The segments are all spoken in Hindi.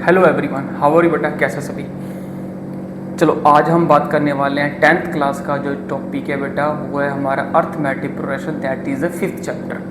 Hello everyone, how are you बेटा, कैसे सभी। चलो आज हम बात करने वाले हैं 10th क्लास का जो टॉपिक है बेटा, वो है हमारा arithmetic progression, that is the 5th chapter.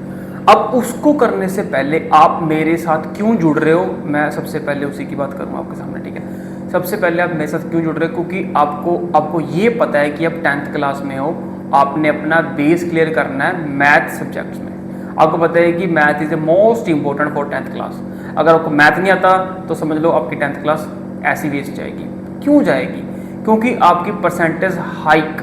अब उसको करने से पहले आप मेरे साथ क्यों जुड़ रहे हो, मैं सबसे पहले उसी की बात करूँगा आपके सामने, ठीक है। सबसे पहले आप मेरे साथ क्यों जुड़ रहे हो, क्योंकि आपको ये पता है कि आप 10th क्लास में हो, आपने अपना बेस क्लियर करना है मैथ सब्जेक्ट्स में। आपको पता है कि math is the most important for 10th class. अगर आपको मैथ नहीं आता तो समझ लो आपकी 10th क्लास ऐसी वेस्ट जाएगी। क्यों जाएगी? क्योंकि आपकी परसेंटेज हाइक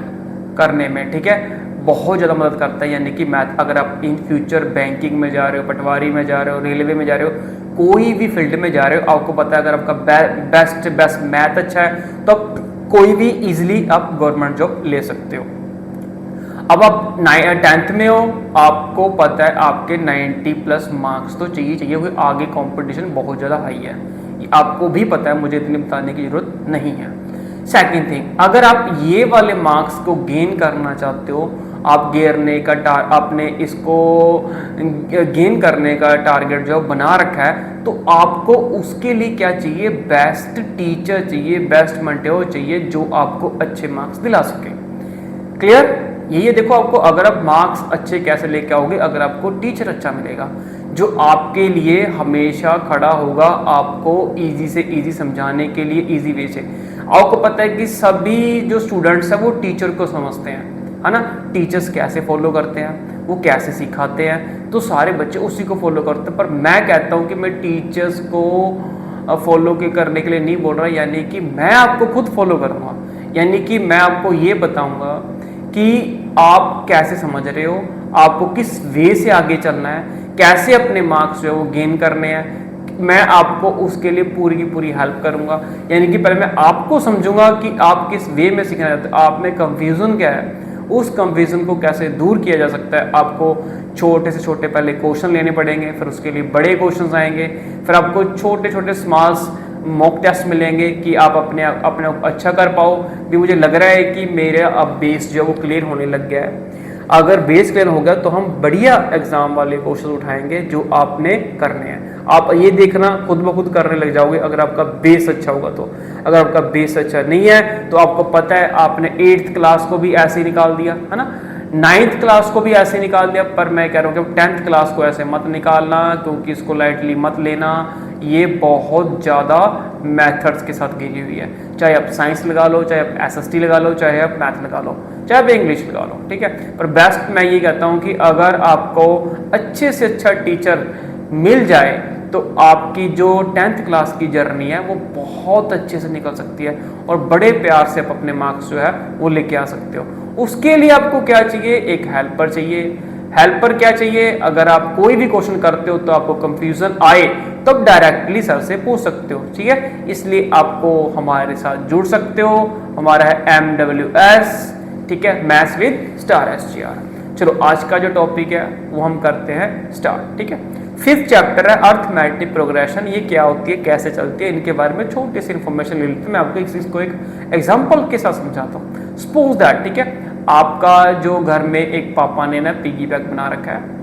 करने में, ठीक है, बहुत ज़्यादा मदद करता है। यानी कि मैथ, अगर आप इन फ्यूचर बैंकिंग में जा रहे हो, पटवारी में जा रहे हो, रेलवे में जा रहे हो, कोई भी फील्ड में जा रहे हो, आपको पता है अगर आपका बेस्ट मैथ अच्छा है तो आप कोई भी ईजिली आप गवर्नमेंट जॉब ले सकते हो। अब आप 10th में हो, आपको पता है आपके 90+ मार्क्स तो चाहिए क्योंकि आगे कंपटीशन बहुत ज़्यादा हाई है। आपको भी पता है, मुझे इतनी बताने की ज़रूरत नहीं है। सेकंड थिंग, अगर आप ये वाले मार्क्स को गेन करना चाहते हो, आप आपने इसको गेन करने का टारगेट जो बना रखा है, तो आपको उसके लिए क्या चाहिए? बेस्ट टीचर चाहिए, बेस्ट मेंटर चाहिए जो आपको अच्छे मार्क्स दिला सके। क्लियर? ये देखो, आपको अगर आप मार्क्स अच्छे कैसे लेके आओगे? अगर आपको टीचर अच्छा मिलेगा जो आपके लिए हमेशा खड़ा होगा, आपको इजी से इजी समझाने के लिए, इजी वे से। आपको पता है कि सभी जो स्टूडेंट्स हैं वो टीचर को समझते हैं, है ना। टीचर्स कैसे फॉलो करते हैं, वो कैसे सिखाते हैं, तो सारे बच्चे उसी को फॉलो करते हैं। पर मैं कहता हूँ कि मैं टीचर्स को फॉलो करने के लिए नहीं बोल रहा, यानी कि मैं आपको खुद फॉलो करूँगा। यानी कि मैं आपको ये बताऊँगा कि आप कैसे समझ रहे हो, आपको किस वे से आगे चलना है, कैसे अपने मार्क्स जो है वो गेन करने हैं। मैं आपको उसके लिए पूरी की पूरी हेल्प करूंगा। यानी कि पहले मैं आपको समझूंगा कि आप किस वे में सीखना चाहते हो, आप में कंफ्यूजन क्या है, उस कंफ्यूजन को कैसे दूर किया जा सकता है। आपको छोटे से छोटे पहले क्वेश्चन लेने पड़ेंगे, फिर उसके लिए बड़े क्वेश्चन आएंगे, फिर आपको छोटे छोटे स्मॉल्स मॉक टेस्ट मिलेंगे कि आप अपने अच्छा कर पाओ। भी मुझे लग रहा है कि मेरा अब बेस जो है वो क्लियर होने लग गया है। अगर बेस क्लियर हो गया तो हम बढ़िया एग्जाम वाले क्वेश्चन उठाएंगे जो आपने करने हैं। आप ये देखना खुद ब खुद करने लग जाओगे अगर आपका बेस अच्छा होगा तो। अगर आपका बेस अच्छा नहीं है तो आपको पता है आपने 8th क्लास को भी ऐसे ही निकाल दिया, है ना, 9th क्लास को भी ऐसे निकाल दिया। पर मैं कह रहा हूँ कि 10th क्लास को ऐसे मत निकालना, क्योंकि इसको लाइटली मत लेना। ये बहुत ज़्यादा मेथड्स के साथ घिरी हुई है। चाहे आप साइंस लगा लो, चाहे आप SST लगा लो, चाहे आप मैथ लगा लो, चाहे आप इंग्लिश लगा लो, ठीक है। पर बेस्ट मैं ये कहता हूँ कि अगर आपको अच्छे से अच्छा टीचर मिल जाए तो आपकी जो 10th क्लास की जर्नी है वो बहुत अच्छे से निकल सकती है और बड़े प्यार से आप अपने मार्क्स जो है वो लेके आ सकते हो। उसके लिए आपको क्या चाहिए? एक हेल्पर चाहिए। हेल्पर क्या चाहिए? अगर आप कोई भी क्वेश्चन करते हो तो आपको कंफ्यूजन आए तब डायरेक्टली सर से पूछ सकते हो, ठीक है। इसलिए आपको हमारे साथ जुड़ सकते हो। हमारा है MWS, ठीक है, मैथ्स विद स्टार SGR। चलो आज का जो टॉपिक है वो हम करते हैं स्टार्ट, ठीक है। 5th चैप्टर है अर्थमेटिक प्रोग्रेशन। ये क्या होती है, कैसे चलती है, इनके बारे में छोटी सी इन्फॉर्मेशन ले लेते हैं। मैं आपको इस चीज़ को एक एग्जाम्पल के साथ समझाता हूँ। सपोज दैट, ठीक है, आपका जो घर में एक पापा ने ना पिगी बैंक बना रखा है,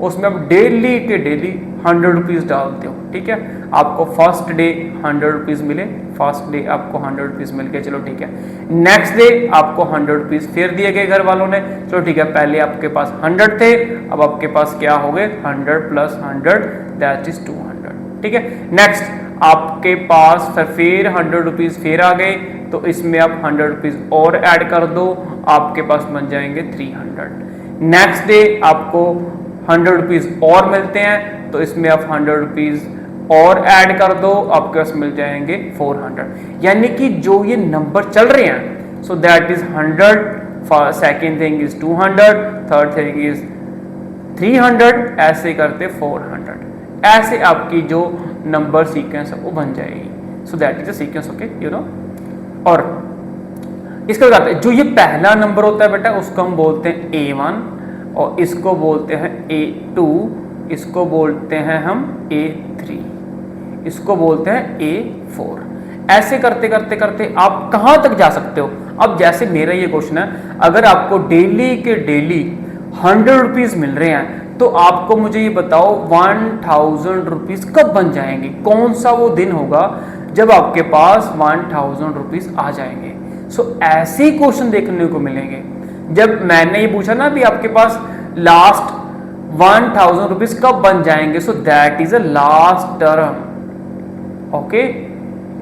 उसमें आप डेली के डेली 100 रुपीज़ डालते हो, ठीक है। आपको फर्स्ट डे 100 रुपीज़ मिले, फर्स्ट डे आपको 100 रुपीज़ मिल गए, चलो ठीक है। नेक्स्ट डे आपको 100 रुपीज़ फिर दिए गए घर वालों ने, चलो ठीक है। पहले आपके पास 100 थे, अब आपके पास क्या हो गए? 100 + 100 दैट इज 200, ठीक है। नेक्स्ट आपके पास फिर 100 रुपीज़ फिर आ गए, तो इसमें आप 100 रुपीज़ और ऐड कर दो, आपके पास बन जाएंगे 300। नेक्स्ट डे आपको 100 रुपीज़ और मिलते हैं, तो इसमें आप 100 रुपीज़ और ऐड कर दो, आपके पास मिल जाएंगे 400। यानी कि जो ये नंबर चल रहे हैं, so that is 100, second thing is 200, third thing is 300, ऐसे करते 400। ऐसे आपकी जो नंबर सीक्वेंस है वो बन जाएगी। So that is a sequence, okay, you know. और इसके बाद जो ये पहला नंबर होता है बेटा, उसको हम बोलते हैं A1, और इसको बोलते हैं A2, इसको बोलते हैं हम A3, इसको बोलते हैं A4। ऐसे करते करते करते आप कहाँ तक जा सकते हो? अब जैसे मेरा ये क्वेश्चन है, अगर आपको डेली के डेली 100 रुपीज़ मिल रहे हैं, तो आपको मुझे ये बताओ 1000 रुपीज़ कब बन जाएंगे? कौन सा वो दिन होगा जब आपके पास 1000 रुपीज आ जाएंगे। सो ऐसे ही क्वेश्चन देखने को मिलेंगे। जब मैंने ये पूछा ना भी आपके पास लास्ट 1000 रुपीज कब बन जाएंगे, so that is a last term. Okay,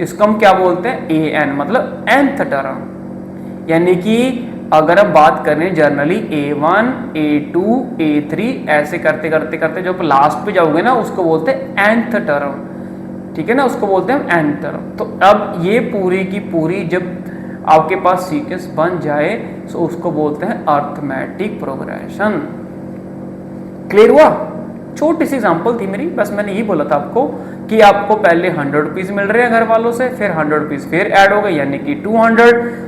इसको हम क्या बोलते हैं, ए एन, मतलब nth टर्म। यानी कि अगर हम बात करें जनरली A1, A2, A3 ऐसे करते करते करते जो लास्ट पे जाओगे ना उसको बोलते हैं nth टर्म। ठीक है ना, उसको बोलते हैं nth टर्म। तो अब ये पूरी की पूरी जब आपके पास सीक्वेंस बन जाए तो उसको बोलते हैं अर्थमेटिक प्रोग्रेशन। क्लियर हुआ? छोटी सी एग्जांपल थी मेरी, बस मैंने यही बोला था आपको कि आपको पहले 100 रुपीज मिल रहे हैं घर वालों से, फिर 100 रुपीज फिर ऐड हो गए यानी कि 200,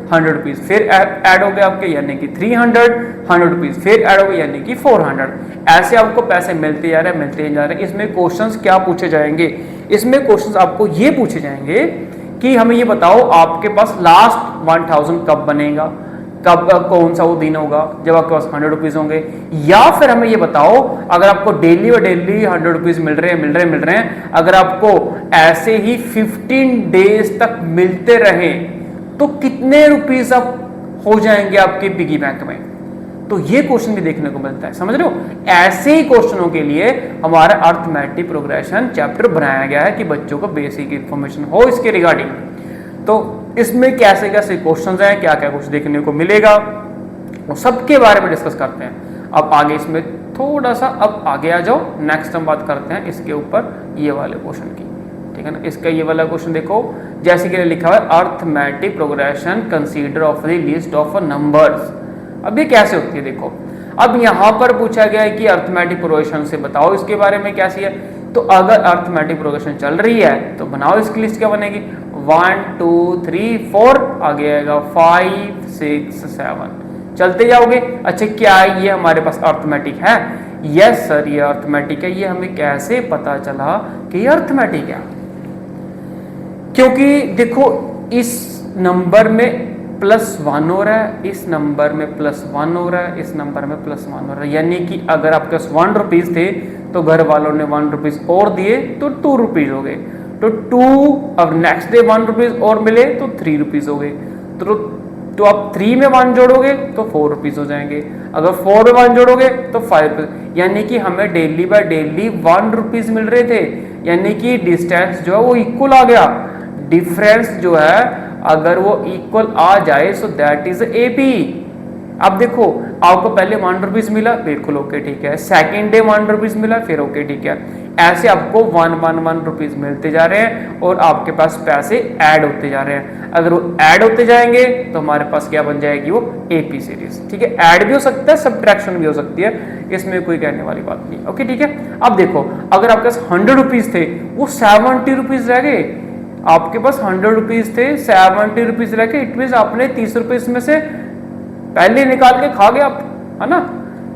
100 रुपीज फिर ऐड हो गए आपके यानी कि 300, 100 रुपीज फिर ऐड हो गए यानी कि 400। ऐसे आपको पैसे मिलते जा रहे हैं, मिलते जा रहे हैं। इसमें क्वेश्चंस क्या पूछे जाएंगे, इसमें क्वेश्चंस आपको ये पूछे जाएंगे कि हमें ये बताओ आपके पास लास्ट 1000 कब बनेगा, कब कौन सा वो दिन होगा जब आपके पास 100 रुपीज होंगे। या फिर हमें ये बताओ अगर आपको डेली व डेली 100 रुपीज मिल रहे हैं, अगर आपको ऐसे ही 15 डेज तक मिलते रहे तो कितने रुपीज अब हो जाएंगे आपके पिगी बैंक में। तो ये क्वेश्चन भी देखने को मिलता है, समझ रहे हो? ऐसे ही क्वेश्चनों के लिए हमारा अर्थमेटिक प्रोग्रेशन चैप्टर बनाया गया है कि बच्चों को बेसिक इंफॉर्मेशन हो इसके रिगार्डिंग। तो इसमें कैसे कैसे क्वेश्चंस हैं, क्या क्या कुछ देखने को मिलेगा, वो सबके बारे में डिस्कस करते हैं। अब आगे इसमें थोड़ा सा अब आगे आ जाओ, नेक्स्ट हम बात करते हैं इसके ऊपर ये वाले क्वेश्चन की। ठीक है ना, इसका ये वाला क्वेश्चन देखो, जैसे कि लिखा हुआ है arithmetic progression consider of the list of numbers. अब ये कैसे होती है देखो, अब यहाँ पर पूछा गया है कि अर्थमेटिक प्रोग्रेशन से बताओ इसके बारे में कैसी है। तो अगर अर्थमेटिक प्रोग्रेशन चल रही है तो बनाओ इसकी लिस्ट क्या बनेगी, 1 2 3 4 आगे आएगा 5 6 7 चलते जाओगे। अच्छा क्या ये हमारे पास अर्थमेटिक है? यस सर ये अर्थमेटिक है। ये हमें कैसे पता चला कि ये अर्थमेटिक है? क्योंकि देखो इस नंबर में +1 हो रहा है, इस नंबर में +1 हो रहा है, इस नंबर में +1 हो रहा है। यानी कि अगर आपके पास 1 रुपीज थे तो घर वालों ने 1 रुपीज और दिए तो 2 रुपीज हो गए। तो 2 अब नेक्स्ट डे 1 रुपीज और मिले तो 3 रुपीज हो गए। तो आप 3 में 1 जोड़ोगे तो 4 रुपीज हो जाएंगे, अगर 4 में 1 जोड़ोगे तो 5 रुपीज। यानी कि हमें डेली बाय डेली 1 रुपीज मिल रहे थे, यानी कि डिस्टेंस जो है वो इक्वल आ गया। डिफरेंस जो है अगर वो इक्वल आ जाए सो दैट इज एपी। अब देखो आपको पहले 1 रुपीज मिला, बिल्कुल ओके ठीक है, सेकेंड डे 1 रुपीज मिला फिर ओके ठीक है। ऐसे आपको 1 रुपीज मिलते जा रहे हैं और आपके पास पैसे ऐड होते जा रहे हैं। अगर वो ऐड होते जाएंगे तो हमारे पास क्या बन जाएगी, वो एपी सीरीज। ठीक है, ऐड भी हो सकता है, सब्ट्रैक्शन भी हो सकती है, इसमें कोई कहने वाली बात नहीं। ओके ठीक है, अब देखो अगर आपके पास 100 रुपीज थे वो 70 रुपीज रह गए। आपके पास 100 रुपीज थे, 70 रुपीज रह गए, इट मीन आपने 30 रुपीज में से पहले निकाल के खा गए आप, है ना।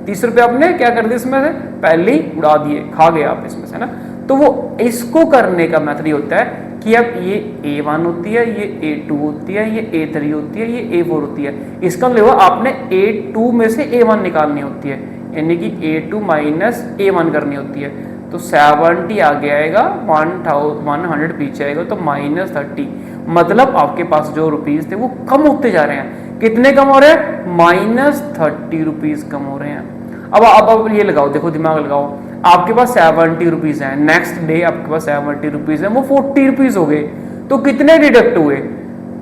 30 रुपए आपने क्या कर दिया इसमें से, पहले ही उड़ा दिए, खा गए आप इसमें से ना। तो वो इसको करने का मेथड होता है कि अब ये A1 होती है, ये A2 होती है, ये A3 होती है, ये A4 होती है। इसका मतलब आपने A2 में से A1 निकालनी होती है, यानी कि A2 माइनस A1 करनी होती है। तो 70 आगे आएगा, 100 पीछे आएगा तो -30। मतलब आपके पास जो रुपीज थे वो कम होते जा रहे हैं। कितने कम हो रहे हैं, -30 रुपीज कम हो रहे हैं। अब ये लगाओ, देखो दिमाग लगाओ, आपके पास 70 रुपीज है, नेक्स्ट डे आपके पास 70 रुपीज है, वो 40 रुपीज हो गए। तो कितने डिडक्ट हुए,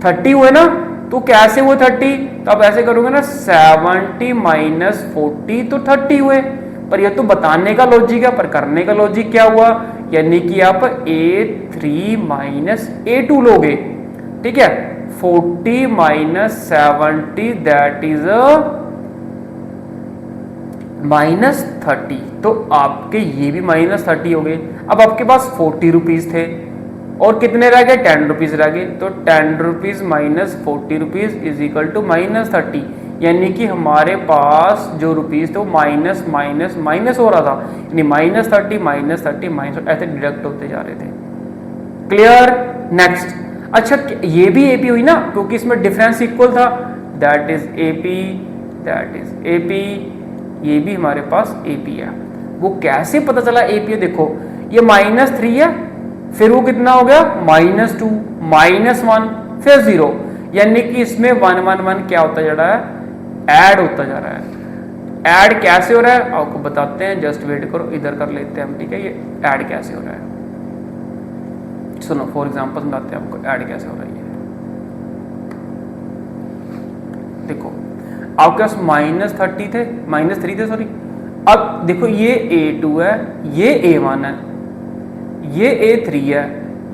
30 हुए ना। तो कैसे हुए 30, तो आप ऐसे करोगे ना 70 माइनस 40 तो 30 हुए। पर यह तो बताने का लॉजिक है, पर करने का लॉजिक क्या हुआ, यानी कि आप A3 माइनस A2 लोगे। ठीक है, 40 माइनस 70 दैट इज -30। तो आपके ये भी -30 हो गए। अब आपके पास 40 रुपीज थे और कितने रह गए, 10 रुपीज रह गए। तो 10 rupees minus 40 rupees is equal to -30। यानी कि हमारे पास जो रुपीज थे वो माइनस माइनस माइनस हो रहा था, यानी -30 -30 माइनस ऐसे डिडक्ट होते जा रहे थे। क्लियर? नेक्स्ट, अच्छा ये भी एपी हुई ना, क्योंकि इसमें डिफरेंस इक्वल था, that is AP, that is AP. ये भी हमारे पास एपी है। वो कैसे पता चला एपी है, देखो ये -3 है, फिर वो कितना हो गया -2 -1 फिर 0, यानी कि इसमें 1 1 1 क्या होता जा रहा है, ऐड होता जा रहा है। ऐड कैसे हो रहा है आपको बताते हैं, जस्ट वेट करो, इधर कर लेते हैं हम, ठीक है। ये ऐड कैसे हो रहा है सुनो, फॉर एग्जांपल समझाते हैं आपको ऐड कैसे हो रही है। देखो आपके पास -30 थे, -3 थे सॉरी। अब देखो ये A2 है, ये A1 है, ये A3 है,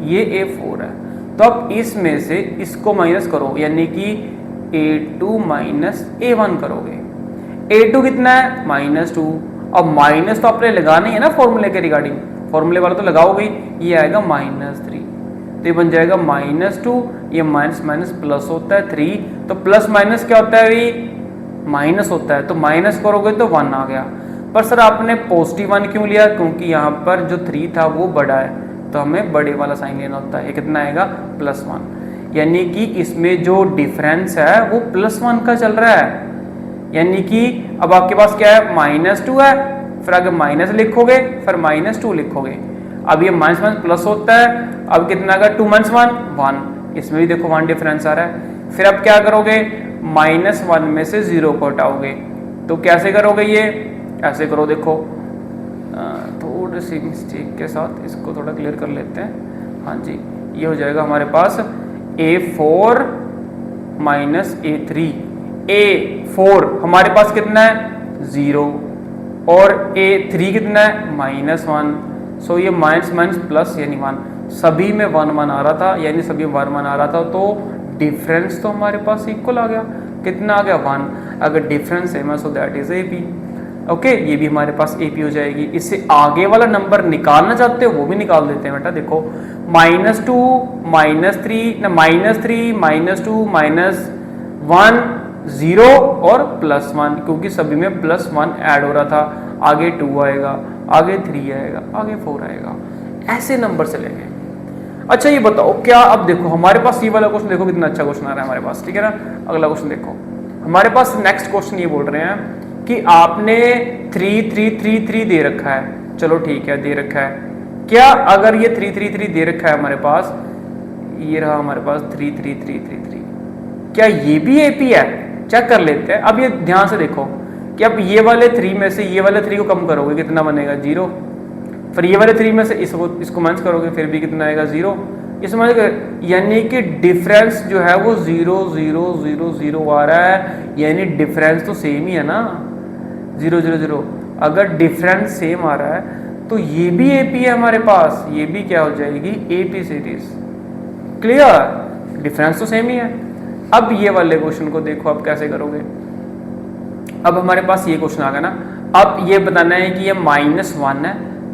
ये A4 है। तो अब इसमें से इसको माइनस करो, यानी कि A2 माइनस A1 करोगे। A2 कितना है -2। अब माइनस तो आपने लगाना ही है ना फॉर्मूले के रिगार्डिंग, फॉर्मूले वाला तो लगाओगे। ये आएगा -3, तो ये बन जाएगा -2, ये माइनस माइनस प्लस होता है 3, तो प्लस माइनस क्या होता है भाई, माइनस होता है, तो माइनस करोगे तो 1 आ गया। पर सर आपने पॉजिटिव 1 क्यों लिया, क्योंकि यहाँ पर जो 3 था वो बड़ा है, तो हमें बड़े वाला साइन लेना होता है। ये कितना आएगा +1, यानी कि इसमें जो डिफरेंस है वो +1 का चल रहा है। यानी कि अब आपके पास क्या है, -2 है, फिर आगे माइनस लिखोगे, फिर -2 लिखोगे। अब ये माइनस माइनस प्लस होता है, अब कितना आएगा 2 - 1 1, इसमें भी देखो 1 डिफरेंस आ रहा है। फिर अब क्या करोगे, -1 में से 0 को हटाओगे, तो कैसे करोगे, ये ऐसे करो। देखो थोड़ी सी मिस्टेक के साथ इसको थोड़ा क्लियर कर लेते हैं। हाँ जी, ये हो जाएगा हमारे पास A4 माइनस A3। A4 हमारे पास कितना है 0 और A3 कितना है -1, सो ये माइनस माइनस प्लस यानी 1, सभी में 1 1 आ रहा था, यानी सभी 1 1 आ रहा था, तो डिफरेंस तो हमारे पास इक्वल आ गया। कितना आ गया 1, अगर डिफरेंस सेम है so that is AP। Okay, ये भी हमारे पास AP हो जाएगी। इससे आगे वाला नंबर निकालना चाहते हो वो भी निकाल देते हैं बेटा। देखो -2 -3 -2 -1 0 और +1, क्योंकि सभी में +1 ऐड हो रहा था। आगे 2 आएगा, आगे 3 आएगा, आगे 4 आएगा, ऐसे नंबर चलेंगे। अच्छा ये बताओ, क्या अब देखो हमारे पास ये वाला क्वेश्चन देखो कितना अच्छा क्वेश्चन आ रहा है हमारे पास, ठीक है ना। अगला क्वेश्चन देखो, हमारे पास नेक्स्ट क्वेश्चन ये बोल रहे हैं कि आपने 3 3 3 3 दे रखा है, चलो ठीक है दे रखा है। क्या अगर ये 3 3 3 दे रखा है हमारे पास, ये रहा हमारे पास 3 3 3 3 3, क्या ये भी AP है, चेक कर लेते हैं। अब ये ध्यान से देखो कि अब ये वाले 3 में से ये वाले 3 को कम करोगे कितना बनेगा 0, फिर ये वाले 3 में से इसको माइनस करोगे फिर भी कितना आएगा 0। इसमें यानी कि डिफरेंस जो है वो 0 0 0 0 आ रहा है, यानी डिफरेंस तो सेम ही है ना 0 0 0। अगर डिफरेंस सेम आ रहा है तो ये भी AP है हमारे पास, ये भी क्या हो जाएगी AP सीरीज। क्लियर, डिफरेंस तो सेम ही है। अब ये वाले क्वेश्चन को देखो आप कैसे करोगे। अब हमारे पास ये क्वेश्चन आ गया ना, अब ये बताना है कि ये -1 है,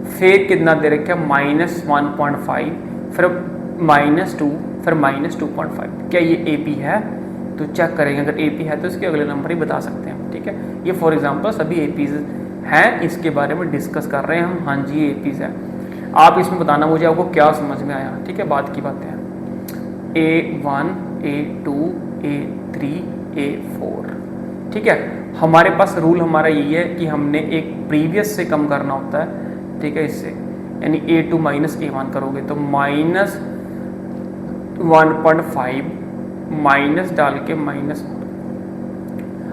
फिर कितना दे रखा है -1.5, फिर -2, फिर -2.5। क्या ये AP है, तो चेक करेंगे। अगर AP है तो इसके अगले नंबर ही बता सकते हैं, ठीक है। ये फॉर एग्जांपल सभी APs हैं, इसके बारे में डिस्कस कर रहे हैं हम। हाँ जी ये APs है। आप इसमें बताना मुझे आपको क्या समझ में आया, ठीक है, बात की बातें हैं। A1 A2 A3 A4, ठीक है। हमारे पास रूल हमारा यही है कि हमने एक प्रीवियस से कम करना होता है, ठीक है, इससे, यानी A2 माइनस A1 करोगे तो -1.5 माइनस डाल के -1।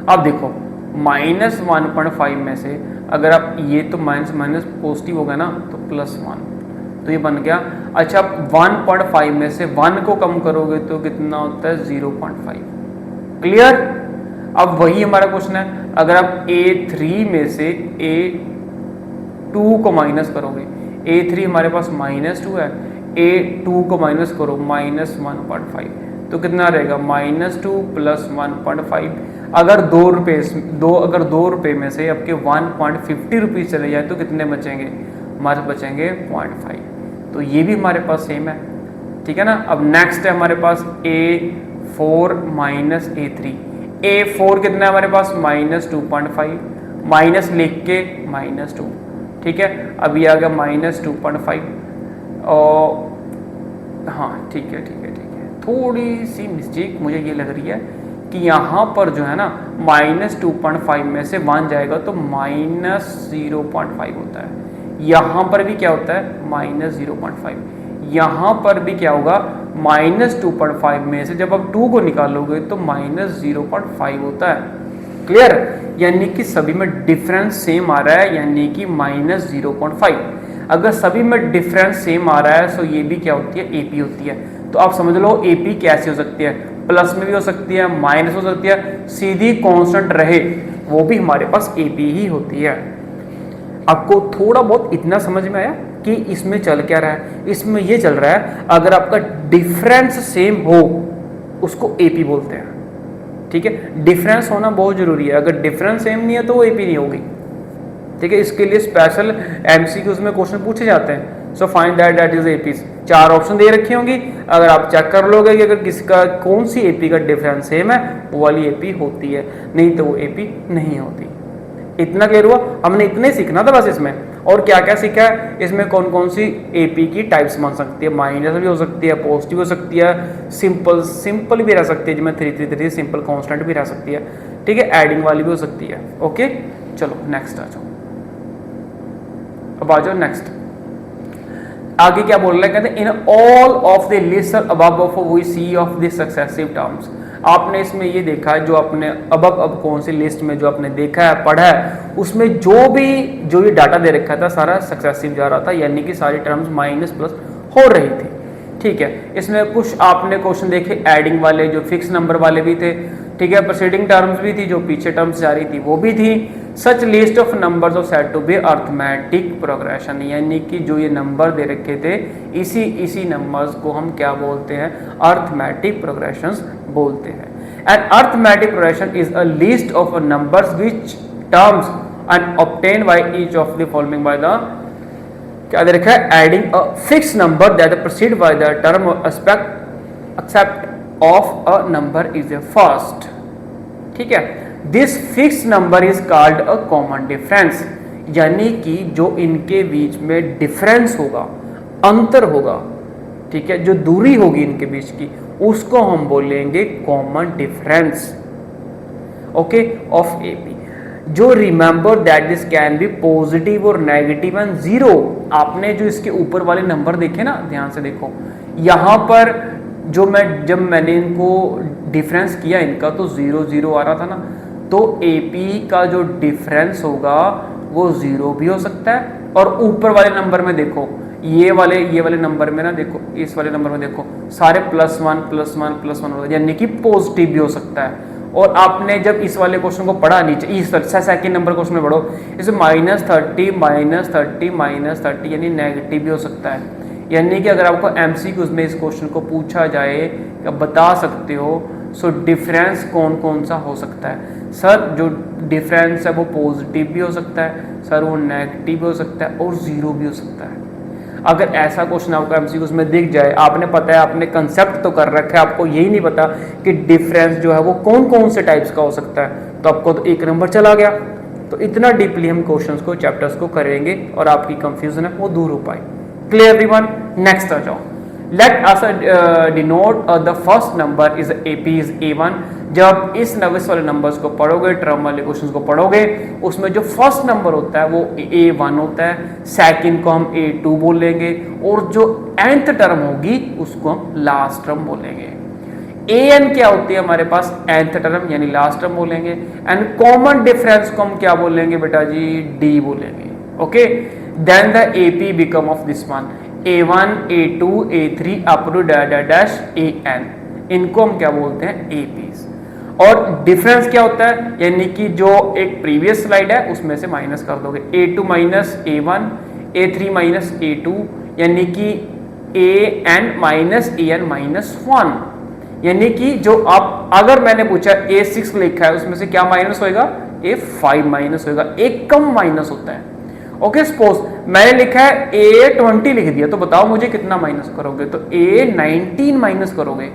अब देखो -1.5 में से अगर आप ये तो माइनस माइनस पॉजिटिव होगा ना तो +1, तो ये बन गया। अच्छा 1.5 में से 1 को कम करोगे तो कितना होता है 0.5। क्लियर। अब वही हमारा क्वेश्चन है, अगर आप A3 में से A2 को माइनस करोगे, A3 हमारे पास -2 है, A2 को माइनस करो -1.5, तो कितना रहेगा -2 + 1.5। अगर 2 रुपये में से आपके 1.50 रुपीज़ चले जाए तो कितने बचेंगे, हमारे बचेंगे 0.5। तो ये भी हमारे पास सेम है, ठीक है ना। अब नेक्स्ट है हमारे पास A4 माइनस A3। A4 कितना है हमारे पास -2.5, माइनस लिख के -2, ठीक है। अब ये आ गया -2.5 और हाँ ठीक है ठीक है ठीक है। थोड़ी सी मिस्टेक मुझे ये लग रही है कि यहाँ पर जो है ना -2.5 में से 1 जाएगा तो -0.5 होता है, यहाँ पर भी क्या होता है -0.5, यहाँ पर भी क्या होगा, -2.5 में से जब आप 2 को निकालोगे तो -0.5 होता है। क्लियर, यानी कि सभी में डिफरेंस सेम आ रहा है, यानी कि -0.5। अगर सभी में डिफरेंस सेम आ रहा है तो ये भी क्या होती है, एपी होती है। तो आप समझ लो एपी कैसे हो सकती है, प्लस में भी हो सकती है, माइनस हो सकती है, सीधी कांस्टेंट रहे वो भी हमारे पास एपी ही होती है। आपको थोड़ा बहुत इतना समझ में आया कि इसमें चल क्या रहा है? इसमें ये चल रहा है अगर आपका डिफरेंस सेम हो उसको एपी बोलते हैं। ठीक है, डिफरेंस होना बहुत जरूरी है, अगर डिफरेंस सेम नहीं है तो वो एपी नहीं होगी। ठीक है, इसके लिए स्पेशल एमसीक्यूज में क्वेश्चन पूछे जाते हैं। So find that is AP. 4 option दे रखी होंगी, अगर आप चेक कर लोगे कि अगर किसका कौन सी एपी का डिफरेंस सेम है वो वाली एपी होती है, नहीं तो वो एपी नहीं होती। इतना क्लियर हुआ? हमने इतने सीखना था बस इसमें। और क्या क्या सीखा है इसमें, कौन कौन सी एपी की टाइप्स बन सकती है, माइनस भी हो सकती है, पॉजिटिव हो सकती है, सिंपल भी रह सकती है, जिसमें 3 सिंपल कांस्टेंट भी रह सकती है। ठीक है, एडिंग वाली भी हो सकती है। ओके, चलो नेक्स्ट आ जाओ। अब आ जाओ नेक्स्ट, आगे क्या बोल रहा है, कहते हैं in all of the list above we see of the successive terms. आपने इसमें ये देखा है, जो आपने अब कौन सी लिस्ट में जो आपने देखा है, पढ़ा है, उसमें जो ये डाटा दे रखा था सारा सक्सेसिव जा रहा था, यानी कि सारी टर्म्स माइनस प्लस हो रही थी। ठीक है, इसमें कुछ आपने क्वेश्चन देखे एडिंग वाले, जो फिक्स नंबर वाले भी थे। ठीक है, प्रीसीडिंग टर्म्स भी थी, जो पीछे टर्म्स जा रही थी वो भी थी। Such list of numbers of set to be arithmetic progression, यानी कि जो ये नंबर दे रखे थे इसी नंबर्स को हम क्या बोलते हैं, अर्थमेटिक प्रोग्रेशंस बोलते हैं। And arithmetic progression is a list of numbers which terms and obtain by each of the following by the, क्या दे रखा है, adding a fix number that proceed by the term except of a number is a first. ठीक है, this fix number is called a common difference, यानी कि जो इनके बीच में डिफरेंस होगा, अंतर होगा, ठीक है, जो दूरी होगी इनके बीच की, उसको हम बोलेंगे common difference. Okay, of AP. जो remember that this can be positive और नेगेटिव एंड जीरो। आपने जो इसके ऊपर वाले नंबर देखे ना, ध्यान से देखो, यहां पर जब मैंने इनको डिफरेंस किया इनका तो 0 0 आ रहा था ना, तो एपी का जो डिफरेंस होगा वो 0 भी हो सकता है, और ऊपर वाले नंबर में देखो, ये वाले नंबर में ना देखो, इस वाले नंबर में देखो, सारे +1 यानी कि पॉजिटिव भी हो सकता है। और आपने जब इस वाले क्वेश्चन को पढ़ा नीचे, इस सेकंड नंबर क्वेश्चन में पढ़ो, इसे -30 यानी नेगेटिव भी हो सकता है। यानी कि अगर आपको एमसीक्यूज में इस क्वेश्चन को पूछा जाए कि बता सकते हो सो डिफरेंस कौन कौन सा हो सकता है, सर जो डिफरेंस है वो पॉजिटिव भी हो सकता है, सर वो नेगेटिव भी हो सकता है, और 0 भी हो सकता है। अगर ऐसा क्वेश्चन आपको एमसीक्यूज में दिख जाए, आपने पता है, आपने कंसेप्ट तो कर रखा है, आपको यही नहीं पता कि डिफरेंस जो है वो कौन कौन से टाइप्स का हो सकता है, तो आपको तो 1 नंबर चला गया। तो इतना डीपली हम क्वेश्चंस को, चैप्टर्स को करेंगे और आपकी कंफ्यूजन है वो दूर हो पाए। Clear everyone? नेक्स्ट आ जाओ। Let us denote the first number is AP is A1। जब इस नविस वाले नंबर्स को पढ़ोगे, टर्म वाले क्वेश्चंस को पढ़ोगे, उसमें जो फर्स्ट नंबर होता है वो A1 होता है, सेकंड को हम A2 बोलेंगे, और जो nth टर्म होगी उसको हम लास्ट टर्म बोलेंगे। an क्या होती है हमारे पास, nth टर्म यानी लास्ट टर्म बोलेंगे। एंड कॉमन डिफरेंस को हम क्या बोलेंगे बेटा जी, D बोलेंगे। Okay, then the AP become of this one, A1 A2 A3 up to dash AN, इनको हम क्या बोलते हैं, APs। और डिफरेंस क्या होता है, यानी कि जो एक प्रीवियस स्लाइड है उसमें से माइनस कर दोगे, A2 minus A1 A3 minus A2, यानी कि AN माइनस AN माइनस 1, यानी कि जो आप, अगर मैंने पूछा A6 लिखा है उसमें से क्या माइनस होएगा, A5 माइनस होएगा, एक कम माइनस होता है। ओके, सपोज मैंने लिखा है A20 लिख दिया, तो बताओ मुझे कितना माइनस करोगे, तो A19 माइनस करोगे,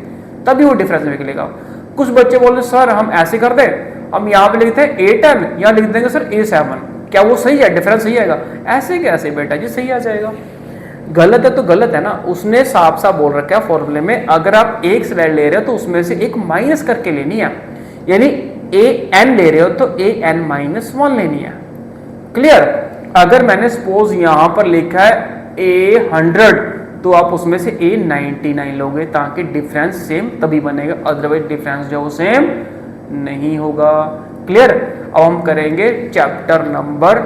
तभी वो डिफरेंस निकलेगा। कुछ बच्चे बोल रहे सर हम ऐसे कर दे, हम यहाँ पे लिखते हैं A10, यहाँ लिख देंगे सर A7, क्या वो सही है, डिफरेंस सही आएगा? ऐसे कैसे बेटा जी, सही आ जाएगा। गलत है तो गलत है ना, उसने साफ साफ बोल रखा है फॉर्मूले में, अगर आप एक स्लाइड ले रहे हो तो उसमें से एक माइनस करके लेनी है, यानी AN ले रहे हो तो AN माइनस 1 लेनी है। क्लियर? अगर मैंने सपोज यहां पर लिखा है A100 तो आप उसमें से ए 99 लोगे ताकि डिफरेंस सेम तभी बनेगा, अदरवाइज डिफरेंस जो सेम नहीं होगा। क्लियर। अब हम करेंगे चैप्टर नंबर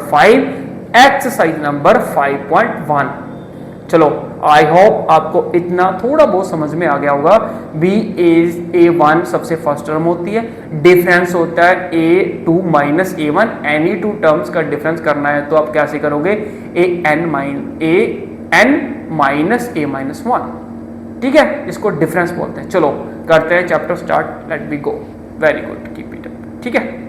5 एक्सरसाइज नंबर 5.1। चलो आई होप आपको इतना थोड़ा बहुत समझ में आ गया होगा। A1 सबसे फर्स्ट टर्म होती है, डिफरेंस होता है A2 minus A1, any two terms का डिफरेंस करना है तो आप कैसे करोगे, AN माइनस A-1। ठीक है, इसको डिफरेंस बोलते हैं। चलो करते हैं chapter start, let be go. Very good, keep it up. ठीक है।